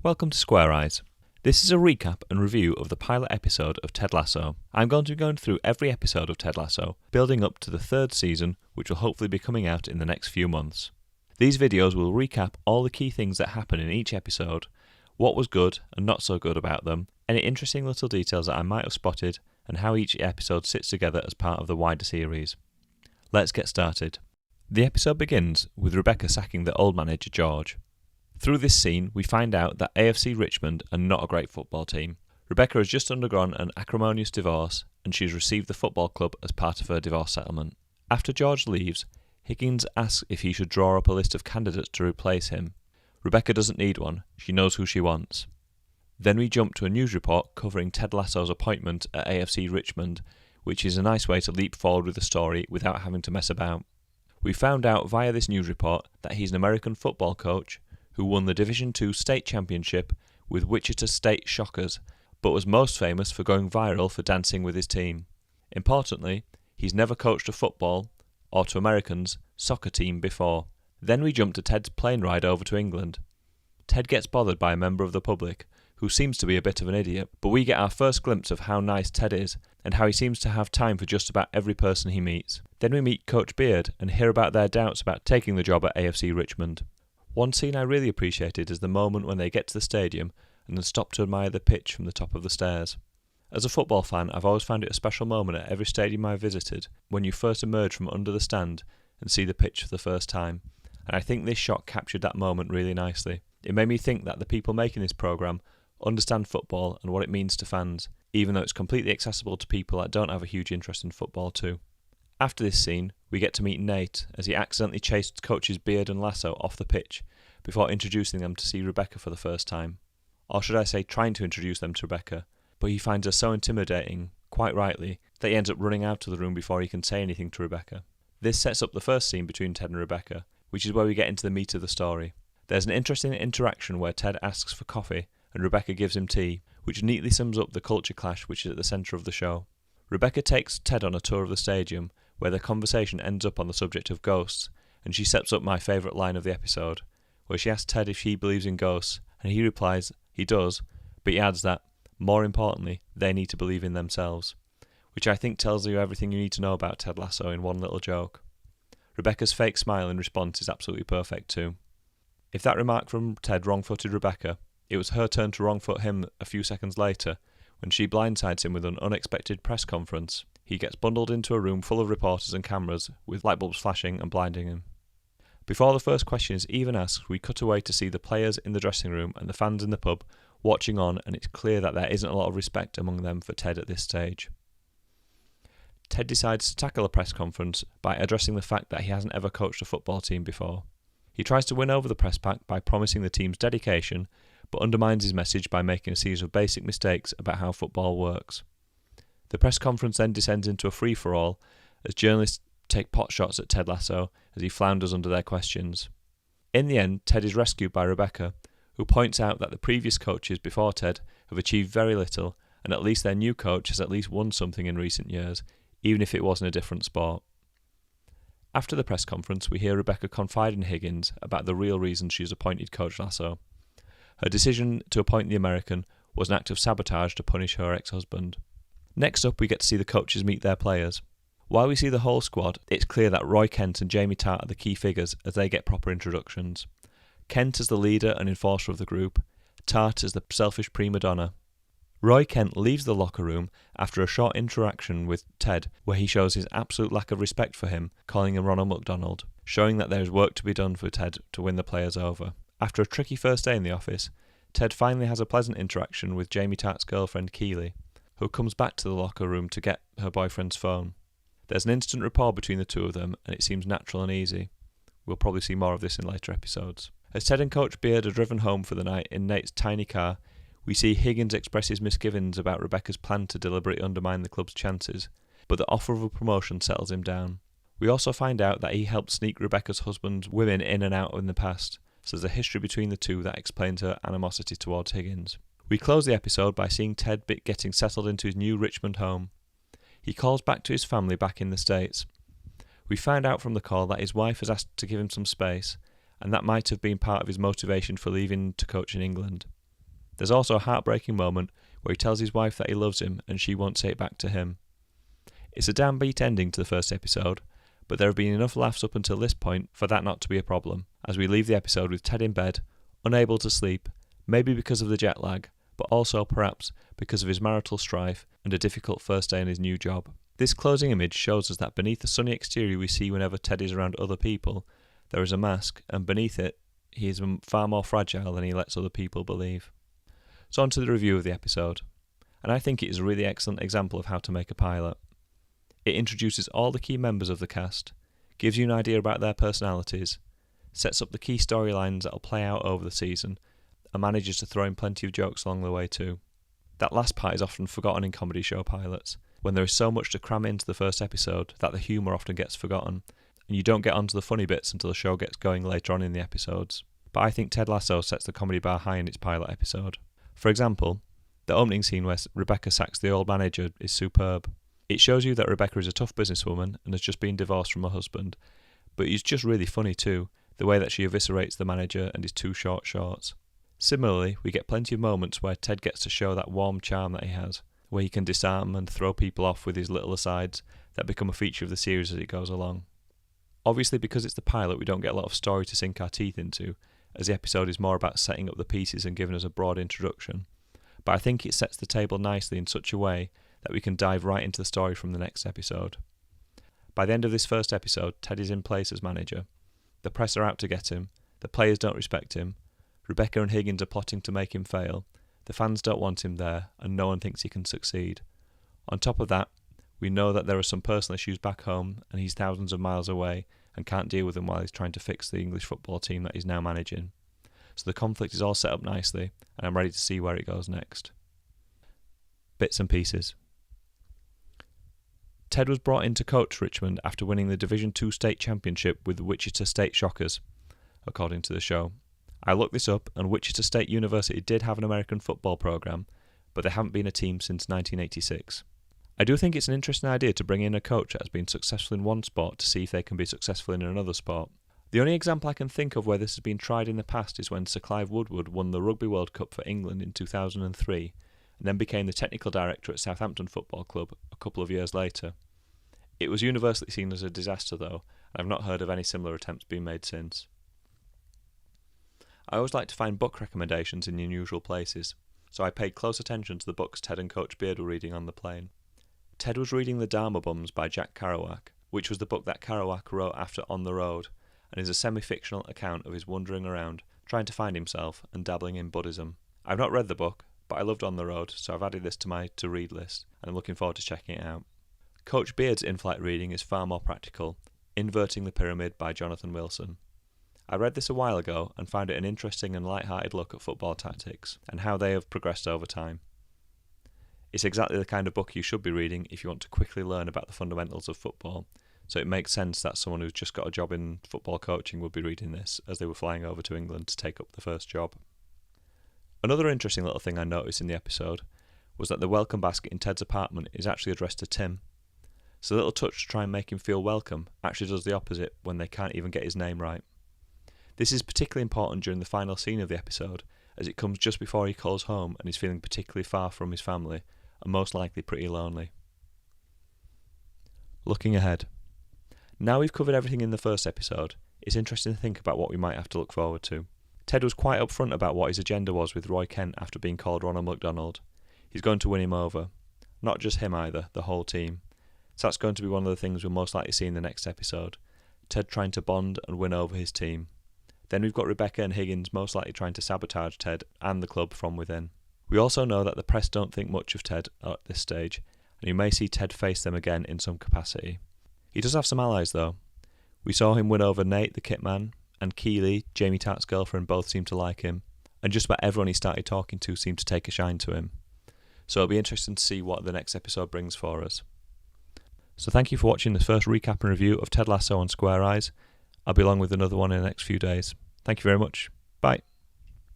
Welcome to Square Eyes. This is a recap and review of the pilot episode of Ted Lasso. I'm going to be going through every episode of Ted Lasso, building up to the third season, which will hopefully be coming out in the next few months. These videos will recap all the key things that happen in each episode, what was good and not so good about them, any interesting little details that I might have spotted, and how each episode sits together as part of the wider series. Let's get started. The episode begins with Rebecca sacking the old manager George. Through this scene, we find out that AFC Richmond are not a great football team. Rebecca has just undergone an acrimonious divorce, and she's received the football club as part of her divorce settlement. After George leaves, Higgins asks if he should draw up a list of candidates to replace him. Rebecca doesn't need one, she knows who she wants. Then we jump to a news report covering Ted Lasso's appointment at AFC Richmond, which is a nice way to leap forward with the story without having to mess about. We found out via this news report that he's an American football coach who won the Division II state championship with Wichita State Shockers, but was most famous for going viral for dancing with his team. Importantly, he's never coached a football, or to Americans, soccer team before. Then we jump to Ted's plane ride over to England. Ted gets bothered by a member of the public, who seems to be a bit of an idiot, but we get our first glimpse of how nice Ted is, and how he seems to have time for just about every person he meets. Then we meet Coach Beard and hear about their doubts about taking the job at AFC Richmond. One scene I really appreciated is the moment when they get to the stadium and then stop to admire the pitch from the top of the stairs. As a football fan, I've always found it a special moment at every stadium I've visited when you first emerge from under the stand and see the pitch for the first time, and I think this shot captured that moment really nicely. It made me think that the people making this programme understand football and what it means to fans, even though it's completely accessible to people that don't have a huge interest in football too. After this scene, we get to meet Nate as he accidentally chased coaches Beard and Lasso off the pitch before introducing them to see Rebecca for the first time. Or should I say trying to introduce them to Rebecca, but he finds her so intimidating, quite rightly, that he ends up running out of the room before he can say anything to Rebecca. This sets up the first scene between Ted and Rebecca, which is where we get into the meat of the story. There's an interesting interaction where Ted asks for coffee and Rebecca gives him tea, which neatly sums up the culture clash which is at the centre of the show. Rebecca takes Ted on a tour of the stadium, where their conversation ends up on the subject of ghosts, and she sets up my favourite line of the episode, where she asks Ted if he believes in ghosts, and he replies he does, but he adds that, more importantly, they need to believe in themselves, which I think tells you everything you need to know about Ted Lasso in one little joke. Rebecca's fake smile in response is absolutely perfect too. If that remark from Ted wrong-footed Rebecca, it was her turn to wrong-foot him a few seconds later, when she blindsides him with an unexpected press conference. He gets bundled into a room full of reporters and cameras, with light bulbs flashing and blinding him. Before the first question is even asked, we cut away to see the players in the dressing room and the fans in the pub watching on, and it's clear that there isn't a lot of respect among them for Ted at this stage. Ted decides to tackle a press conference by addressing the fact that he hasn't ever coached a football team before. He tries to win over the press pack by promising the team's dedication, but undermines his message by making a series of basic mistakes about how football works. The press conference then descends into a free-for-all as journalists take pot shots at Ted Lasso as he flounders under their questions. In the end, Ted is rescued by Rebecca, who points out that the previous coaches before Ted have achieved very little, and at least their new coach has at least won something in recent years, even if it was in a different sport. After the press conference, we hear Rebecca confide in Higgins about the real reason she has appointed Coach Lasso. Her decision to appoint the American was an act of sabotage to punish her ex-husband. Next up, we get to see the coaches meet their players. While we see the whole squad, it's clear that Roy Kent and Jamie Tartt are the key figures as they get proper introductions. Kent as the leader and enforcer of the group, Tartt as the selfish prima donna. Roy Kent leaves the locker room after a short interaction with Ted where he shows his absolute lack of respect for him, calling him Ronald McDonald, showing that there is work to be done for Ted to win the players over. After a tricky first day in the office, Ted finally has a pleasant interaction with Jamie Tartt's girlfriend Keely, who comes back to the locker room to get her boyfriend's phone. There's an instant rapport between the two of them, and it seems natural and easy. We'll probably see more of this in later episodes. As Ted and Coach Beard are driven home for the night in Nate's tiny car, we see Higgins express his misgivings about Rebecca's plan to deliberately undermine the club's chances, but the offer of a promotion settles him down. We also find out that he helped sneak Rebecca's husband's women in and out in the past, so there's a history between the two that explains her animosity towards Higgins. We close the episode by seeing Ted getting settled into his new Richmond home. He calls back to his family back in the States. We find out from the call that his wife has asked to give him some space, and that might have been part of his motivation for leaving to coach in England. There's also a heartbreaking moment where he tells his wife that he loves him and she won't say it back to him. It's a downbeat ending to the first episode, but there have been enough laughs up until this point for that not to be a problem, as we leave the episode with Ted in bed, unable to sleep, maybe because of the jet lag, but also perhaps because of his marital strife and a difficult first day in his new job. This closing image shows us that beneath the sunny exterior we see whenever Ted is around other people, there is a mask, and beneath it, he is far more fragile than he lets other people believe. So on to the review of the episode, and I think it is a really excellent example of how to make a pilot. It introduces all the key members of the cast, gives you an idea about their personalities, sets up the key storylines that will play out over the season, and manages to throw in plenty of jokes along the way too. That last part is often forgotten in comedy show pilots, when there is so much to cram into the first episode that the humour often gets forgotten, and you don't get onto the funny bits until the show gets going later on in the episodes. But I think Ted Lasso sets the comedy bar high in its pilot episode. For example, the opening scene where Rebecca sacks the old manager is superb. It shows you that Rebecca is a tough businesswoman and has just been divorced from her husband, but it's just really funny too, the way that she eviscerates the manager and his two short shorts. Similarly, we get plenty of moments where Ted gets to show that warm charm that he has, where he can disarm and throw people off with his little asides that become a feature of the series as it goes along. Obviously, because it's the pilot, we don't get a lot of story to sink our teeth into, as the episode is more about setting up the pieces and giving us a broad introduction, but I think it sets the table nicely in such a way that we can dive right into the story from the next episode. By the end of this first episode, Ted is in place as manager. The press are out to get him, the players don't respect him, Rebecca and Higgins are plotting to make him fail, the fans don't want him there, and no one thinks he can succeed. On top of that, we know that there are some personal issues back home, and he's thousands of miles away and can't deal with them while he's trying to fix the English football team that he's now managing. So the conflict is all set up nicely, and I'm ready to see where it goes next. Bits and pieces. Ted was brought in to coach Richmond after winning the Division 2 state championship with the Wichita State Shockers, according to the show. I looked this up, and Wichita State University did have an American football program, but they haven't been a team since 1986. I do think it's an interesting idea to bring in a coach that has been successful in one sport to see if they can be successful in another sport. The only example I can think of where this has been tried in the past is when Sir Clive Woodward won the Rugby World Cup for England in 2003, and then became the technical director at Southampton Football Club a couple of years later. It was universally seen as a disaster though, and I've not heard of any similar attempts being made since. I always like to find book recommendations in unusual places, so I paid close attention to the books Ted and Coach Beard were reading on the plane. Ted was reading The Dharma Bums by Jack Kerouac, which was the book that Kerouac wrote after On the Road, and is a semi-fictional account of his wandering around, trying to find himself and dabbling in Buddhism. I've not read the book, but I loved On the Road, so I've added this to my to-read list, and I'm looking forward to checking it out. Coach Beard's in-flight reading is far more practical, Inverting the Pyramid by Jonathan Wilson. I read this a while ago and found it an interesting and light-hearted look at football tactics and how they have progressed over time. It's exactly the kind of book you should be reading if you want to quickly learn about the fundamentals of football, so it makes sense that someone who's just got a job in football coaching would be reading this as they were flying over to England to take up the first job. Another interesting little thing I noticed in the episode was that the welcome basket in Ted's apartment is actually addressed to Tim. So the little touch to try and make him feel welcome actually does the opposite when they can't even get his name right. This is particularly important during the final scene of the episode, as it comes just before he calls home and is feeling particularly far from his family, and most likely pretty lonely. Looking ahead. Now we've covered everything in the first episode, it's interesting to think about what we might have to look forward to. Ted was quite upfront about what his agenda was with Roy Kent after being called Ronald McDonald. He's going to win him over. Not just him either, the whole team. So that's going to be one of the things we'll most likely see in the next episode. Ted trying to bond and win over his team. Then we've got Rebecca and Higgins most likely trying to sabotage Ted and the club from within. We also know that the press don't think much of Ted at this stage, and you may see Ted face them again in some capacity. He does have some allies though. We saw him win over Nate, the kit man, and Keeley, Jamie Tartt's girlfriend, both seemed to like him, and just about everyone he started talking to seemed to take a shine to him. So it'll be interesting to see what the next episode brings for us. So thank you for watching this first recap and review of Ted Lasso on Square Eyes. I'll be along with another one in the next few days. Thank you very much. Bye.